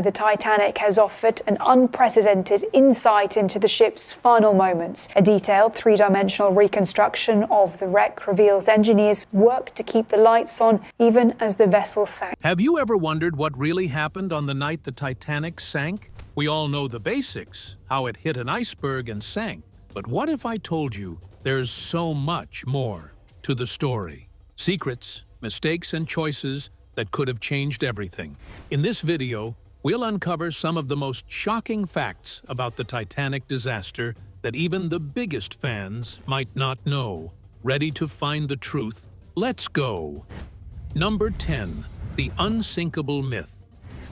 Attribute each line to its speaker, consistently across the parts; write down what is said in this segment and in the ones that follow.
Speaker 1: The Titanic has offered an unprecedented insight into the ship's final moments. A detailed three-dimensional reconstruction of the wreck reveals engineers worked to keep the lights on even as the vessel sank.
Speaker 2: Have you ever wondered what really happened on the night the Titanic sank? We all know the basics, how it hit an iceberg and sank. But what if I told you there's so much more to the story? Secrets, mistakes, and choices that could have changed everything. In this video, we'll uncover some of the most shocking facts about the Titanic disaster that even the biggest fans might not know. Ready to find the truth? Let's go! Number 10. The Unsinkable Myth.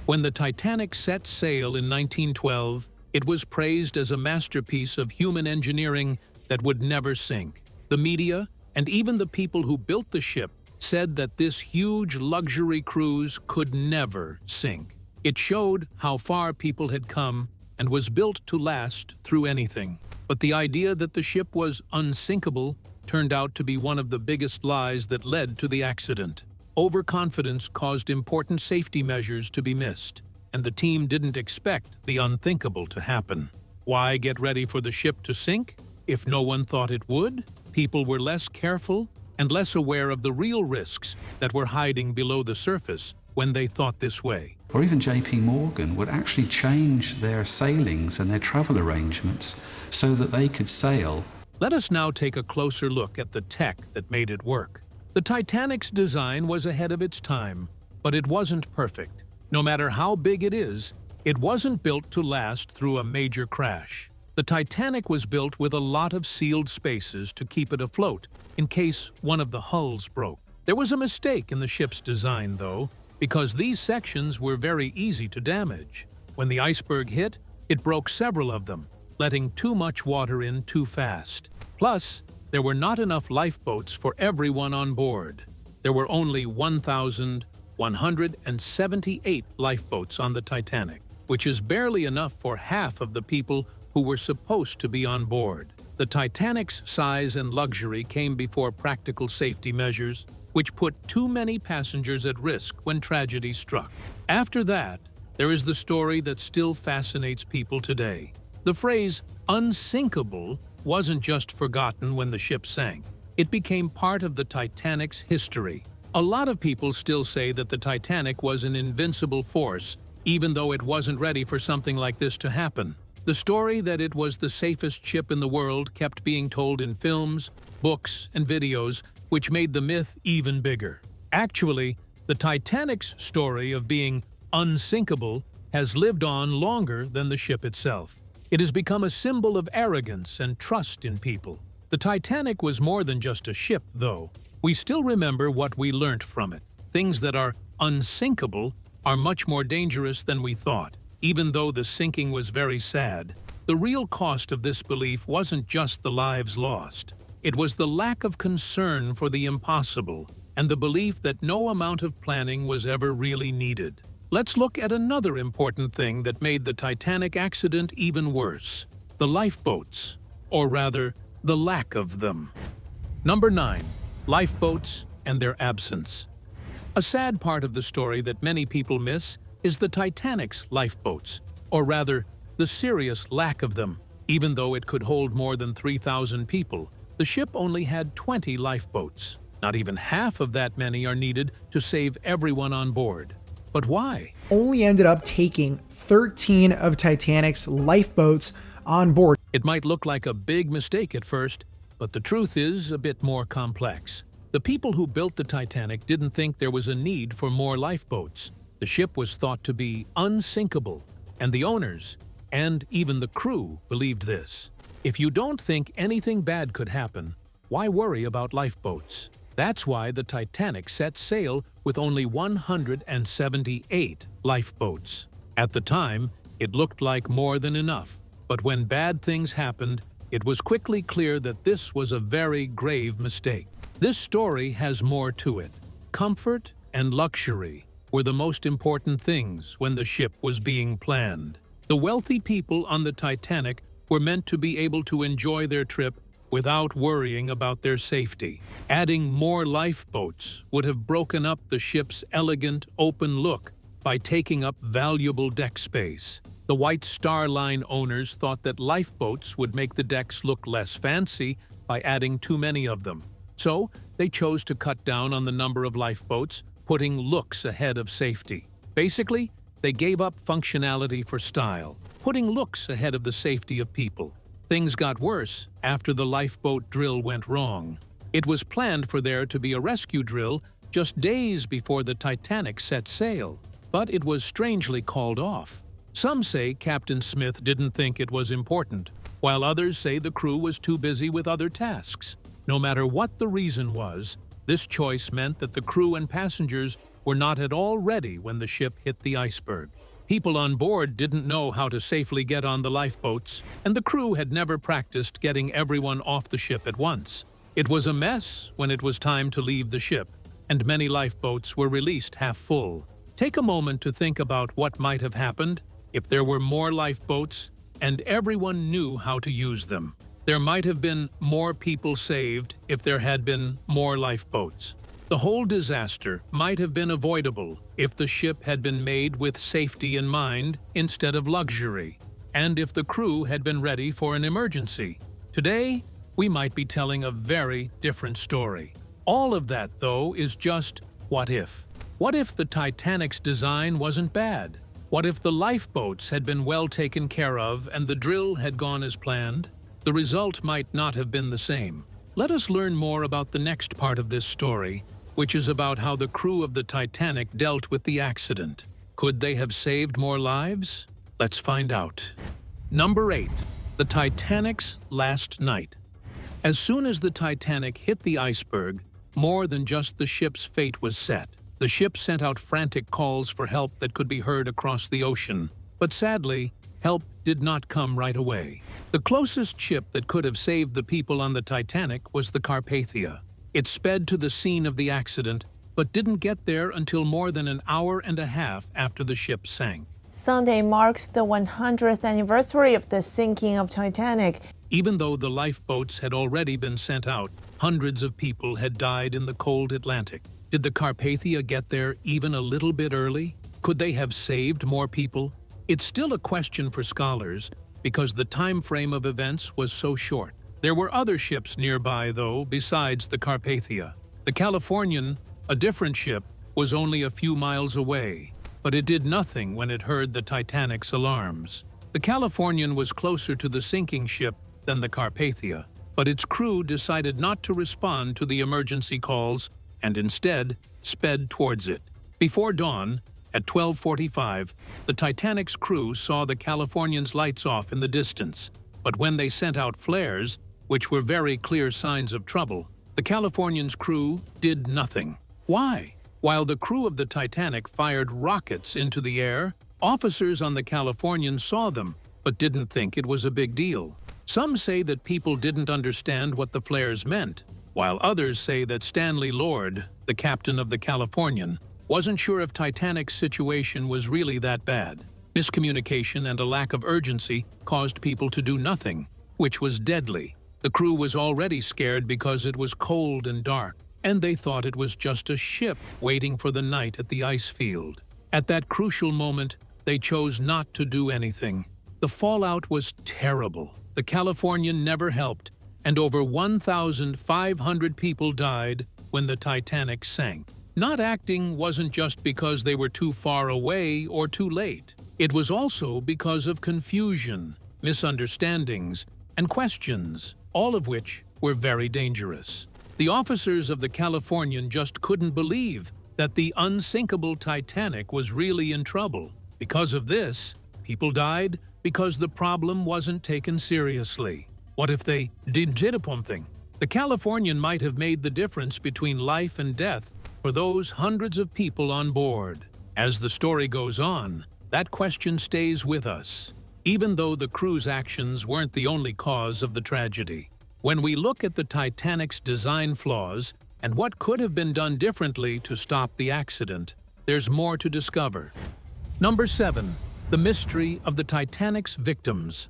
Speaker 2: When the Titanic set sail in 1912, it was praised as a masterpiece of human engineering that would never sink. The media, and even the people who built the ship, said that this huge luxury cruise could never sink. It showed how far people had come and was built to last through anything. But the idea that the ship was unsinkable turned out to be one of the biggest lies that led to the accident. Overconfidence caused important safety measures to be missed, and the team didn't expect the unthinkable to happen. Why get ready for the ship to sink if no one thought it would? People were less careful and less aware of the real risks that were hiding below the surface when they thought this way.
Speaker 3: Or even JP Morgan would actually change their sailings and their travel arrangements so that they could sail.
Speaker 2: Let us now take a closer look at the tech that made it work. The Titanic's design was ahead of its time, but it wasn't perfect. No matter how big it wasn't built to last through a major crash. The Titanic was built with a lot of sealed spaces to keep it afloat in case one of the hulls broke. There was a mistake in the ship's design, though, because these sections were very easy to damage. When the iceberg hit, it broke several of them, letting too much water in too fast. Plus, there were not enough lifeboats for everyone on board. There were only 1,178 lifeboats on the Titanic, which is barely enough for half of the people who were supposed to be on board. The Titanic's size and luxury came before practical safety measures, which put too many passengers at risk when tragedy struck. After that, there is the story that still fascinates people today. The phrase unsinkable wasn't just forgotten when the ship sank. It became part of the Titanic's history. A lot of people still say that the Titanic was an invincible force, even though it wasn't ready for something like this to happen. The story that it was the safest ship in the world kept being told in films, books, and videos, which made the myth even bigger. Actually, the Titanic's story of being unsinkable has lived on longer than the ship itself. It has become a symbol of arrogance and trust in people. The Titanic was more than just a ship, though. We still remember what we learnt from it. Things that are unsinkable are much more dangerous than we thought. Even though the sinking was very sad, the real cost of this belief wasn't just the lives lost. It was the lack of concern for the impossible and the belief that no amount of planning was ever really needed. Let's look at another important thing that made the Titanic accident even worse: the lifeboats, or rather, the lack of them. Number 9. Lifeboats and their absence. A sad part of the story that many people miss is the Titanic's lifeboats, or rather, the serious lack of them. Even though it could hold more than 3,000 people, the ship only had 20 lifeboats. Not even half of that many are needed to save everyone on board. But why?
Speaker 4: Only ended up taking 13 of Titanic's lifeboats on board.
Speaker 2: It might look like a big mistake at first, but the truth is a bit more complex. The people who built the Titanic didn't think there was a need for more lifeboats. The ship was thought to be unsinkable, and the owners, and even the crew, believed this. If you don't think anything bad could happen, why worry about lifeboats? That's why the Titanic set sail with only 178 lifeboats. At the time, it looked like more than enough, but when bad things happened, it was quickly clear that this was a very grave mistake. This story has more to it. Comfort and luxury were the most important things when the ship was being planned. The wealthy people on the Titanic were meant to be able to enjoy their trip without worrying about their safety. Adding more lifeboats would have broken up the ship's elegant, open look by taking up valuable deck space. The White Star Line owners thought that lifeboats would make the decks look less fancy by adding too many of them. So, they chose to cut down on the number of lifeboats, putting looks ahead of safety. Basically, they gave up functionality for style, putting looks ahead of the safety of people. Things got worse after the lifeboat drill went wrong. It was planned for there to be a rescue drill just days before the Titanic set sail, but it was strangely called off. Some say Captain Smith didn't think it was important, while others say the crew was too busy with other tasks. No matter what the reason was, this choice meant that the crew and passengers were not at all ready when the ship hit the iceberg. People on board didn't know how to safely get on the lifeboats, and the crew had never practiced getting everyone off the ship at once. It was a mess when it was time to leave the ship, and many lifeboats were released half full. Take a moment to think about what might have happened if there were more lifeboats and everyone knew how to use them. There might have been more people saved if there had been more lifeboats. The whole disaster might have been avoidable if the ship had been made with safety in mind instead of luxury, and if the crew had been ready for an emergency. Today, we might be telling a very different story. All of that, though, is just what if. What if the Titanic's design wasn't bad? What if the lifeboats had been well taken care of and the drill had gone as planned? The result might not have been the same. Let us learn more about the next part of this story, which is about how the crew of the Titanic dealt with the accident. Could they have saved more lives? Let's find out. Number 8. The Titanic's last night. As soon as the Titanic hit the iceberg, more than just the ship's fate was set. The ship sent out frantic calls for help that could be heard across the ocean. But sadly, help did not come right away. The closest ship that could have saved the people on the Titanic was the Carpathia. It sped to the scene of the accident, but didn't get there until more than an hour and a half after the ship sank.
Speaker 5: Sunday marks the 100th anniversary of the sinking of Titanic.
Speaker 2: Even though the lifeboats had already been sent out, hundreds of people had died in the cold Atlantic. Did the Carpathia get there even a little bit early? Could they have saved more people? It's still a question for scholars because the time frame of events was so short. There were other ships nearby, though, besides the Carpathia. The Californian, a different ship, was only a few miles away, but it did nothing when it heard the Titanic's alarms. The Californian was closer to the sinking ship than the Carpathia, but its crew decided not to respond to the emergency calls and instead sped towards it. Before dawn, at 12:45, the Titanic's crew saw the Californian's lights off in the distance, but when they sent out flares, which were very clear signs of trouble, the Californian's crew did nothing. Why? While the crew of the Titanic fired rockets into the air, officers on the Californian saw them, but didn't think it was a big deal. Some say that people didn't understand what the flares meant, while others say that Stanley Lord, the captain of the Californian, wasn't sure if Titanic's situation was really that bad. Miscommunication and a lack of urgency caused people to do nothing, which was deadly. The crew was already scared because it was cold and dark, and they thought it was just a ship waiting for the night at the ice field. At that crucial moment, they chose not to do anything. The fallout was terrible. The Californian never helped, and over 1,500 people died when the Titanic sank. Not acting wasn't just because they were too far away or too late. It was also because of confusion, misunderstandings, and questions, all of which were very dangerous. The officers of the Californian just couldn't believe that the unsinkable Titanic was really in trouble. Because of this, people died because the problem wasn't taken seriously. What if they did something? The Californian might have made the difference between life and death for those hundreds of people on board. As the story goes on, that question stays with us, even though the crew's actions weren't the only cause of the tragedy. When we look at the Titanic's design flaws and what could have been done differently to stop the accident, there's more to discover. Number 7. The mystery of the Titanic's victims.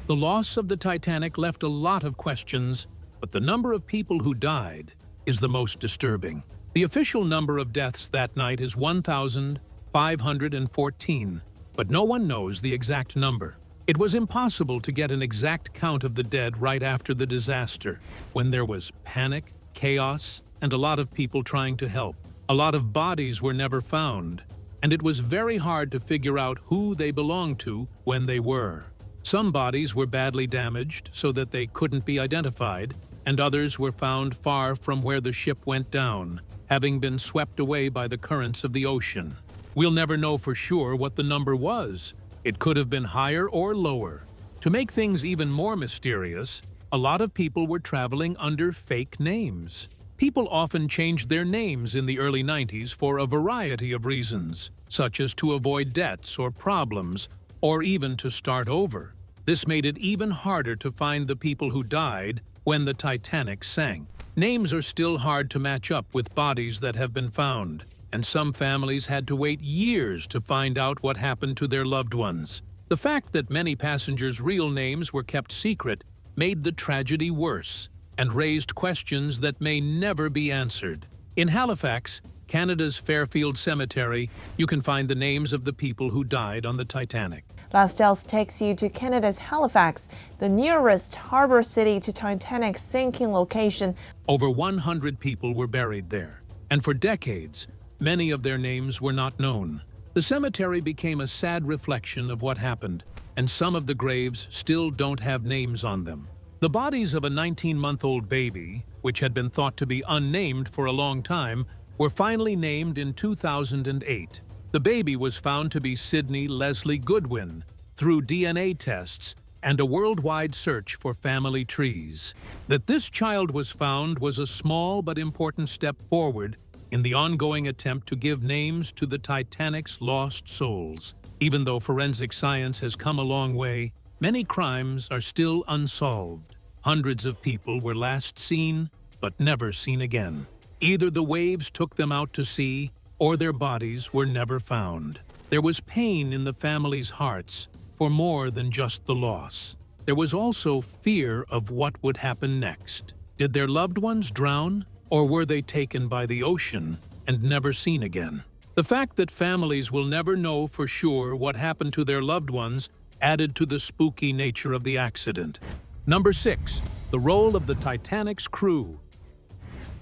Speaker 2: The loss of the Titanic left a lot of questions, but the number of people who died is the most disturbing. The official number of deaths that night is 1,000 514, but no one knows the exact number. It was impossible to get an exact count of the dead right after the disaster, when there was panic, chaos, and a lot of people trying to help. A lot of bodies were never found, and it was very hard to figure out who they belonged to when they were. Some bodies were badly damaged so that they couldn't be identified, and others were found far from where the ship went down, having been swept away by the currents of the ocean. We'll never know for sure what the number was. It could have been higher or lower. To make things even more mysterious, a lot of people were traveling under fake names. People often changed their names in the early 90s for a variety of reasons, such as to avoid debts or problems, or even to start over. This made it even harder to find the people who died when the Titanic sank. Names are still hard to match up with bodies that have been found, and some families had to wait years to find out what happened to their loved ones. The fact that many passengers' real names were kept secret made the tragedy worse and raised questions that may never be answered. In Halifax, Canada's Fairfield Cemetery, you can find the names of the people who died on the Titanic.
Speaker 5: Lifestyles takes you to Canada's Halifax, the nearest harbor city to Titanic's sinking location.
Speaker 2: Over 100 people were buried there, and for decades, many of their names were not known. The cemetery became a sad reflection of what happened, and some of the graves still don't have names on them. The bodies of a 19-month-old baby, which had been thought to be unnamed for a long time, were finally named in 2008. The baby was found to be Sydney Leslie Goodwin through DNA tests and a worldwide search for family trees. That this child was found was a small but important step forward in the ongoing attempt to give names to the Titanic's lost souls. Even though forensic science has come a long way, many crimes are still unsolved. Hundreds of people were last seen, but never seen again. Either the waves took them out to sea, or their bodies were never found. There was pain in the families' hearts for more than just the loss. There was also fear of what would happen next. Did their loved ones drown? Or were they taken by the ocean and never seen again? The fact that families will never know for sure what happened to their loved ones added to the spooky nature of the accident. Number 6. The role of the Titanic's crew.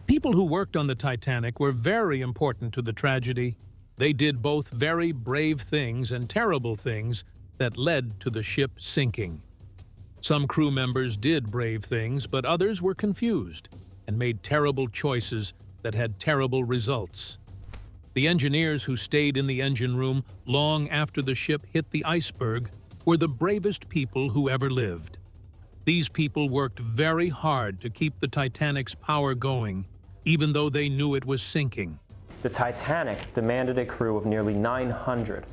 Speaker 2: People who worked on the Titanic were very important to the tragedy. They did both very brave things and terrible things that led to the ship sinking. Some crew members did brave things, but others were confused and made terrible choices that had terrible results. The engineers who stayed in the engine room long after the ship hit the iceberg were the bravest people who ever lived. These people worked very hard to keep the Titanic's power going, even though they knew it was sinking.
Speaker 6: The Titanic demanded a crew of nearly 900.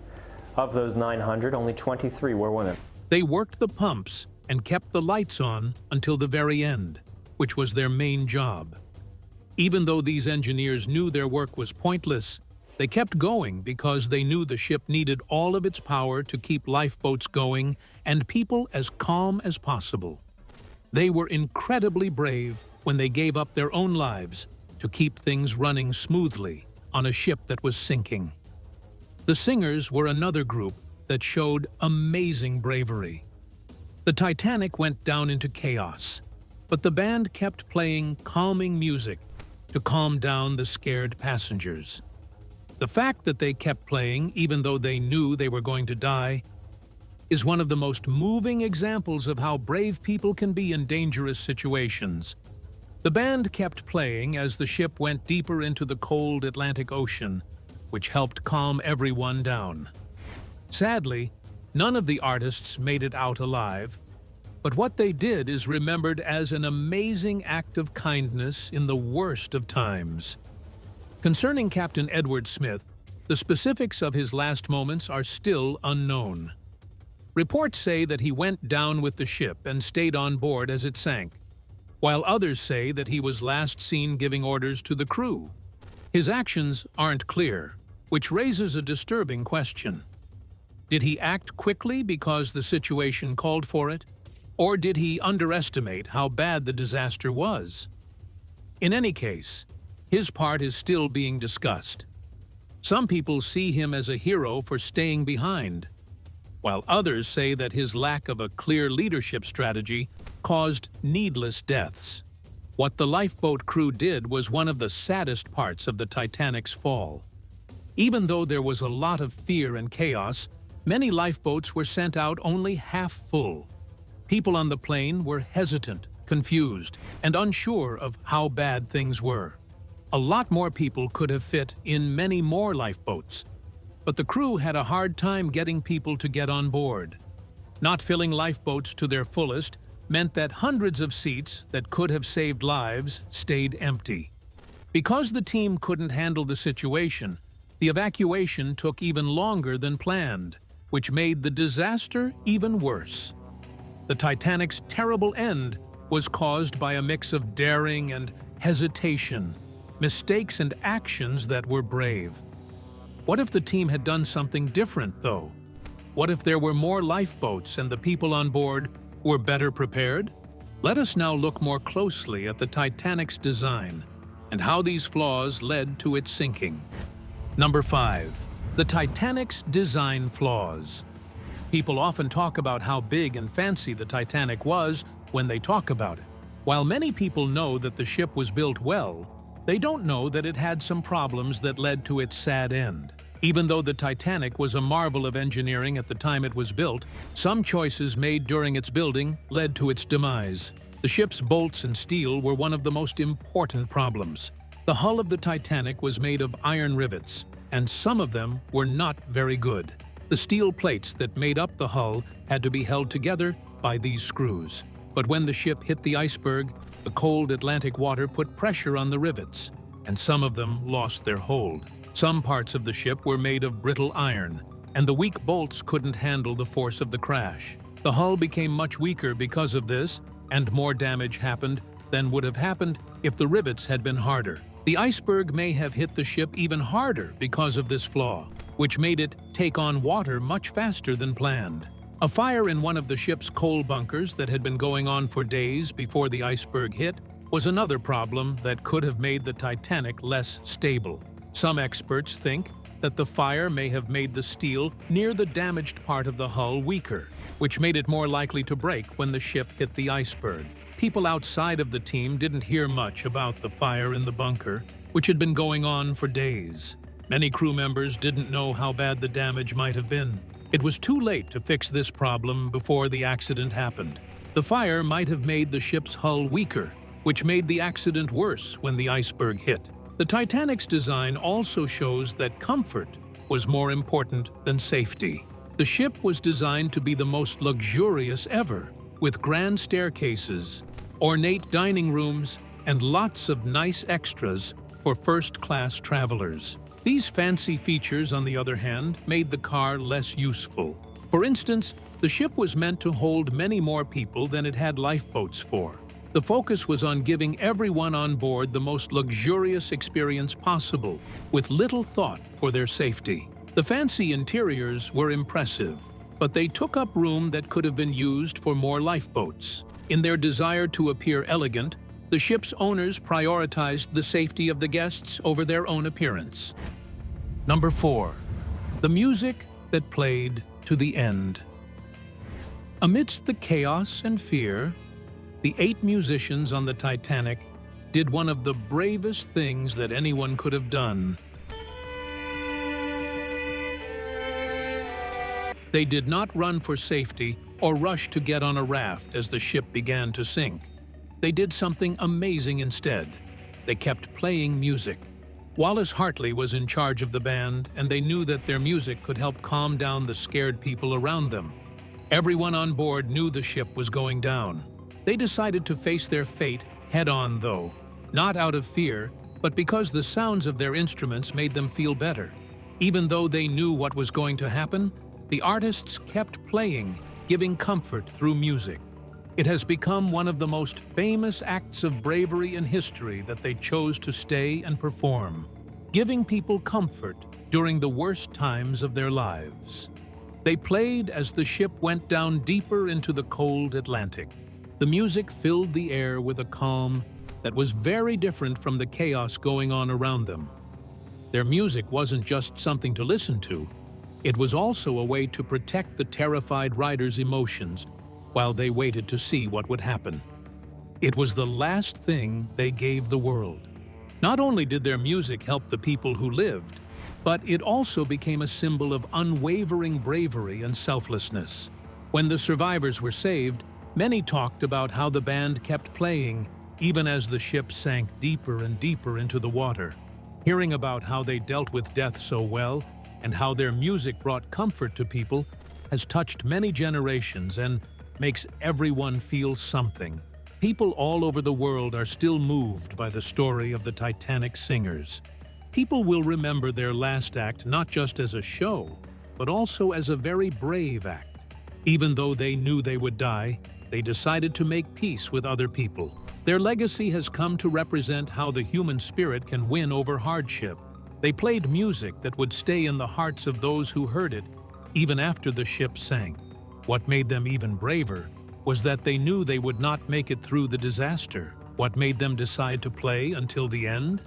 Speaker 6: Of those 900, only 23 were women.
Speaker 2: They worked the pumps and kept the lights on until the very end, which was their main job. Even though these engineers knew their work was pointless, they kept going because they knew the ship needed all of its power to keep lifeboats going and people as calm as possible. They were incredibly brave when they gave up their own lives to keep things running smoothly on a ship that was sinking. The singers were another group that showed amazing bravery. The Titanic went down into chaos, but the band kept playing calming music to calm down the scared passengers. The fact that they kept playing, even though they knew they were going to die, is one of the most moving examples of how brave people can be in dangerous situations. The band kept playing as the ship went deeper into the cold Atlantic Ocean, which helped calm everyone down. Sadly, none of the artists made it out alive, but what they did is remembered as an amazing act of kindness in the worst of times. Concerning Captain Edward Smith, the specifics of his last moments are still unknown. Reports say that he went down with the ship and stayed on board as it sank, while others say that he was last seen giving orders to the crew. His actions aren't clear, which raises a disturbing question. Did he act quickly because the situation called for it? Or did he underestimate how bad the disaster was? In any case, his part is still being discussed. Some people see him as a hero for staying behind, while others say that his lack of a clear leadership strategy caused needless deaths. What the lifeboat crew did was one of the saddest parts of the Titanic's fall. Even though there was a lot of fear and chaos, many lifeboats were sent out only half full. People on the plane were hesitant, confused, and unsure of how bad things were. A lot more people could have fit in many more lifeboats, but the crew had a hard time getting people to get on board. Not filling lifeboats to their fullest meant that hundreds of seats that could have saved lives stayed empty. Because the team couldn't handle the situation, the evacuation took even longer than planned, which made the disaster even worse. The Titanic's terrible end was caused by a mix of daring and hesitation, mistakes and actions that were brave. What if the team had done something different, though? What if there were more lifeboats and the people on board were better prepared? Let us now look more closely at the Titanic's design and how these flaws led to its sinking. Number 5. The Titanic's design flaws. People often talk about how big and fancy the Titanic was when they talk about it. While many people know that the ship was built well, they don't know that it had some problems that led to its sad end. Even though the Titanic was a marvel of engineering at the time it was built, some choices made during its building led to its demise. The ship's bolts and steel were one of the most important problems. The hull of the Titanic was made of iron rivets, and some of them were not very good. The steel plates that made up the hull had to be held together by these screws. But when the ship hit the iceberg, the cold Atlantic water put pressure on the rivets, and some of them lost their hold. Some parts of the ship were made of brittle iron, and the weak bolts couldn't handle the force of the crash. The hull became much weaker because of this, and more damage happened than would have happened if the rivets had been harder. The iceberg may have hit the ship even harder because of this flaw, which made it take on water much faster than planned. A fire in one of the ship's coal bunkers that had been going on for days before the iceberg hit was another problem that could have made the Titanic less stable. Some experts think that the fire may have made the steel near the damaged part of the hull weaker, which made it more likely to break when the ship hit the iceberg. People outside of the team didn't hear much about the fire in the bunker, which had been going on for days. Many crew members didn't know how bad the damage might have been. It was too late to fix this problem before the accident happened. The fire might have made the ship's hull weaker, which made the accident worse when the iceberg hit. The Titanic's design also shows that comfort was more important than safety. The ship was designed to be the most luxurious ever, with grand staircases, ornate dining rooms, and lots of nice extras for first-class travelers. These fancy features, on the other hand, made the car less useful. For instance, the ship was meant to hold many more people than it had lifeboats for. The focus was on giving everyone on board the most luxurious experience possible, with little thought for their safety. The fancy interiors were impressive, but they took up room that could have been used for more lifeboats. In their desire to appear elegant, the ship's owners prioritized the safety of the guests over their own appearance. Number 4. The music that played to the end. Amidst the chaos and fear, the 8 musicians on the Titanic did one of the bravest things that anyone could have done. They did not run for safety or rush to get on a raft as the ship began to sink. They did something amazing instead. They kept playing music. Wallace Hartley was in charge of the band, and they knew that their music could help calm down the scared people around them. Everyone on board knew the ship was going down. They decided to face their fate head-on, though, not out of fear, but because the sounds of their instruments made them feel better. Even though they knew what was going to happen, the artists kept playing, giving comfort through music. It has become one of the most famous acts of bravery in history that they chose to stay and perform, giving people comfort during the worst times of their lives. They played as the ship went down deeper into the cold Atlantic. The music filled the air with a calm that was very different from the chaos going on around them. Their music wasn't just something to listen to, it was also a way to protect the terrified riders' emotions while they waited to see what would happen. It was the last thing they gave the world. Not only did their music help the people who lived, but it also became a symbol of unwavering bravery and selflessness. When the survivors were saved, many talked about how the band kept playing even as the ship sank deeper and deeper into the water. Hearing about how they dealt with death so well and how their music brought comfort to people has touched many generations and makes everyone feel something. People all over the world are still moved by the story of the Titanic singers. People will remember their last act not just as a show, but also as a very brave act. Even though they knew they would die, they decided to make peace with other people. Their legacy has come to represent how the human spirit can win over hardship. They played music that would stay in the hearts of those who heard it, even after the ship sank. What made them even braver was that they knew they would not make it through the disaster. What made them decide to play until the end?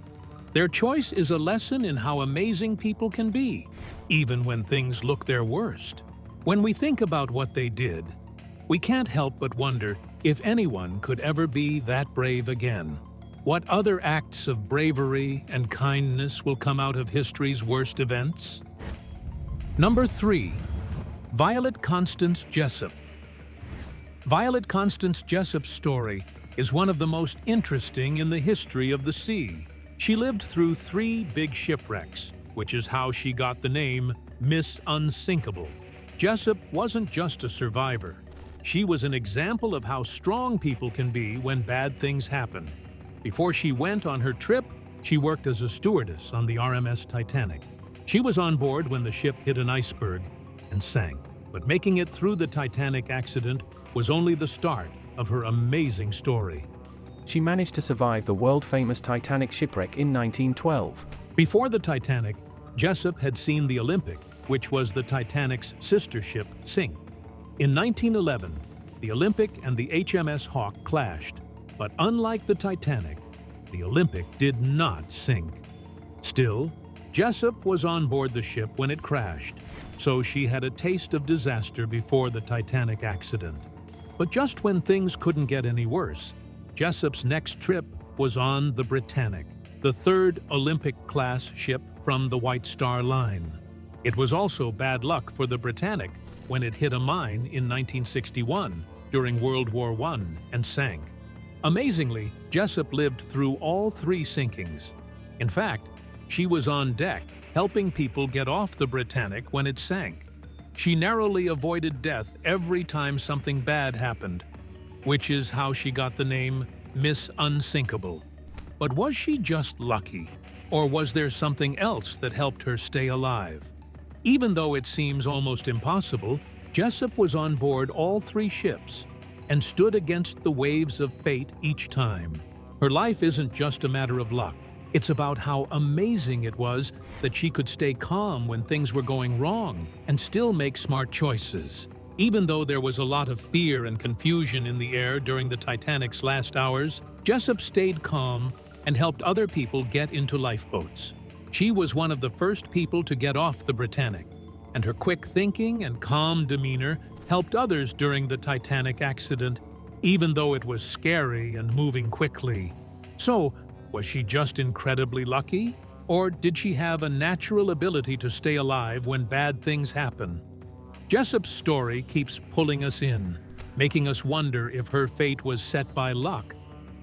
Speaker 2: Their choice is a lesson in how amazing people can be, even when things look their worst. When we think about what they did, we can't help but wonder if anyone could ever be that brave again. What other acts of bravery and kindness will come out of history's worst events? Number 3. Violet Constance Jessup. Violet Constance Jessup's story is one of the most interesting in the history of the sea. She lived through 3 big shipwrecks, which is how she got the name Miss Unsinkable. Jessup wasn't just a survivor. She was an example of how strong people can be when bad things happen. Before she went on her trip, she worked as a stewardess on the RMS Titanic. She was on board when the ship hit an iceberg and sank. But making it through the Titanic accident was only the start of her amazing story.
Speaker 7: She managed to survive the world-famous Titanic shipwreck in 1912.
Speaker 2: Before the Titanic, Jessup had seen the Olympic, which was the Titanic's sister ship, sink. In 1911, the Olympic and the HMS Hawk clashed, but unlike the Titanic, the Olympic did not sink. Still, Jessup was on board the ship when it crashed, so she had a taste of disaster before the Titanic accident. But just when things couldn't get any worse, Jessup's next trip was on the Britannic, the 3rd Olympic-class ship from the White Star Line. It was also bad luck for the Britannic when it hit a mine in 1961 during World War I and sank. Amazingly, Jessup lived through all 3 sinkings. In fact, she was on deck, helping people get off the Britannic when it sank. She narrowly avoided death every time something bad happened, which is how she got the name Miss Unsinkable. But was she just lucky, or was there something else that helped her stay alive? Even though it seems almost impossible, Jessup was on board all 3 ships and stood against the waves of fate each time. Her life isn't just a matter of luck. It's about how amazing it was that she could stay calm when things were going wrong and still make smart choices. Even though there was a lot of fear and confusion in the air during the Titanic's last hours, Jessup stayed calm and helped other people get into lifeboats. She was one of the first people to get off the Britannic, and her quick thinking and calm demeanor helped others during the Titanic accident, even though it was scary and moving quickly. So, was she just incredibly lucky? Or did she have a natural ability to stay alive when bad things happen? Jessup's story keeps pulling us in, making us wonder if her fate was set by luck,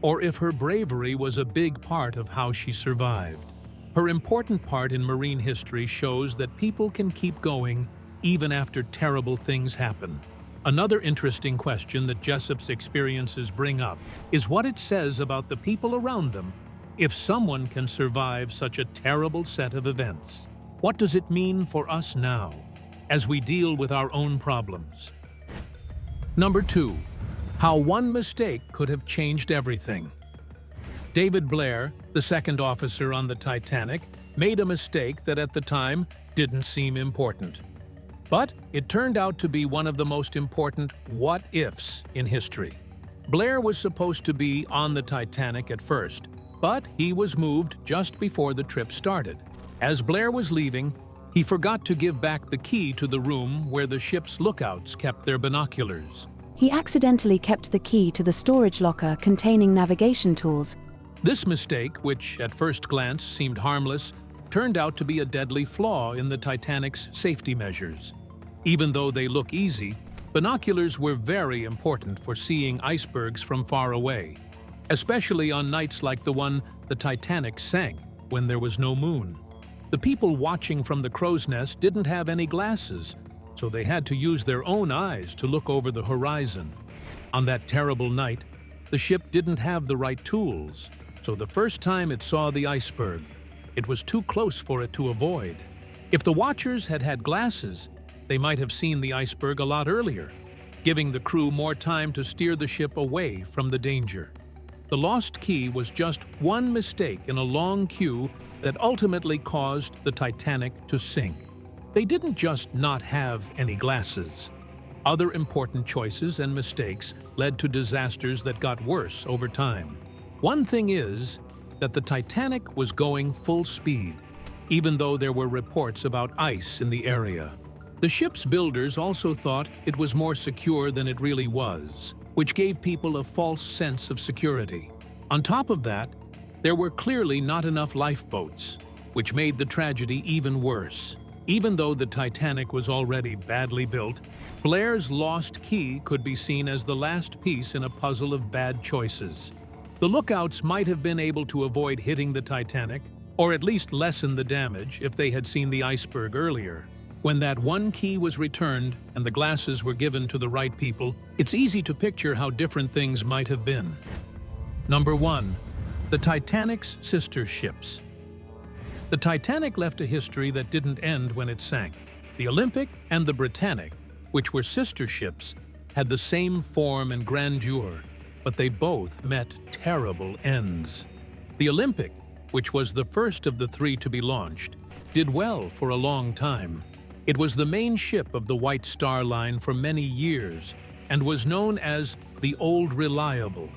Speaker 2: or if her bravery was a big part of how she survived. Her important part in marine history shows that people can keep going even after terrible things happen. Another interesting question that Jessup's experiences bring up is what it says about the people around them if someone can survive such a terrible set of events. What does it mean for us now, as we deal with our own problems? Number 2. How one mistake could have changed everything. David Blair, the second officer on the Titanic, made a mistake that at the time didn't seem important. But it turned out to be one of the most important what-ifs in history. Blair was supposed to be on the Titanic at first, but he was moved just before the trip started. As Blair was leaving, he forgot to give back the key to the room where the ship's lookouts kept their binoculars.
Speaker 8: He accidentally kept the key to the storage locker containing navigation tools.
Speaker 2: This mistake, which at first glance seemed harmless, turned out to be a deadly flaw in the Titanic's safety measures. Even though they look easy, binoculars were very important for seeing icebergs from far away, especially on nights like the one the Titanic sank when there was no moon. The people watching from the crow's nest didn't have any glasses, so they had to use their own eyes to look over the horizon. On that terrible night, the ship didn't have the right tools, so the first time it saw the iceberg, it was too close for it to avoid. If the watchers had had glasses, they might have seen the iceberg a lot earlier, giving the crew more time to steer the ship away from the danger. The lost key was just one mistake in a long queue that ultimately caused the Titanic to sink. They didn't just not have any glasses. Other important choices and mistakes led to disasters that got worse over time. One thing is that the Titanic was going full speed, even though there were reports about ice in the area. The ship's builders also thought it was more secure than it really was, which gave people a false sense of security. On top of that, there were clearly not enough lifeboats, which made the tragedy even worse. Even though the Titanic was already badly built, Blair's lost key could be seen as the last piece in a puzzle of bad choices. The lookouts might have been able to avoid hitting the Titanic, or at least lessen the damage if they had seen the iceberg earlier. When that one key was returned and the glasses were given to the right people, it's easy to picture how different things might have been. Number 1. The Titanic's sister ships. The Titanic left a history that didn't end when it sank. The Olympic and the Britannic, which were sister ships, had the same form and grandeur, but they both met terrible ends. The Olympic, which was the first of the three to be launched, did well for a long time. It was the main ship of the White Star Line for many years and was known as the Old Reliable.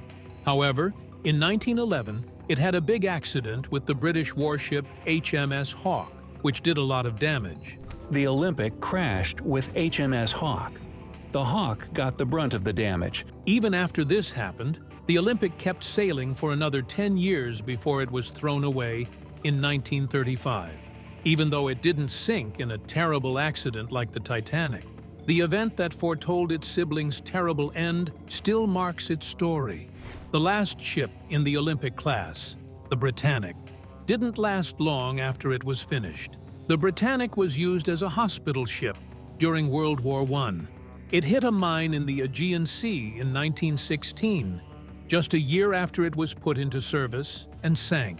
Speaker 2: However, in 1911, it had a big accident with the British warship HMS Hawke, which did a lot of damage.
Speaker 9: The Olympic crashed with HMS Hawke. The Hawke got the brunt of the damage.
Speaker 2: Even after this happened, the Olympic kept sailing for another 10 years before it was thrown away in 1935. Even though it didn't sink in a terrible accident like the Titanic, the event that foretold its siblings' terrible end still marks its story. The last ship in the Olympic class, the Britannic, didn't last long after it was finished. The Britannic was used as a hospital ship during World War I. It hit a mine in the Aegean Sea in 1916, just a year after it was put into service, and sank.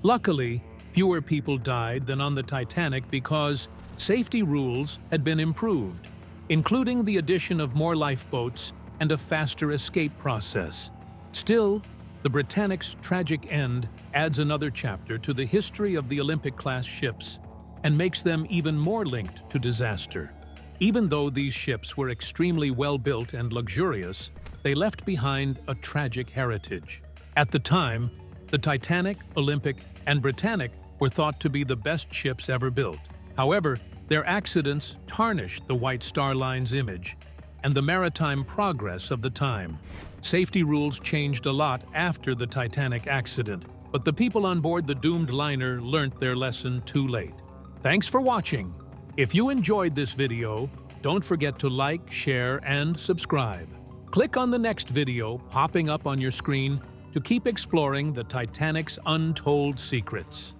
Speaker 2: Luckily, fewer people died than on the Titanic because safety rules had been improved, including the addition of more lifeboats and a faster escape process. Still, the Britannic's tragic end adds another chapter to the history of the Olympic-class ships and makes them even more linked to disaster. Even though these ships were extremely well-built and luxurious, they left behind a tragic heritage. At the time, the Titanic, Olympic, and Britannic were thought to be the best ships ever built. However, their accidents tarnished the White Star Line's image and the maritime progress of the time. Safety rules changed a lot after the Titanic accident, but the people on board the doomed liner learned their lesson too late. Thanks for watching. If you enjoyed this video, don't forget to like, share, and subscribe. Click on the next video popping up on your screen to keep exploring the Titanic's untold secrets.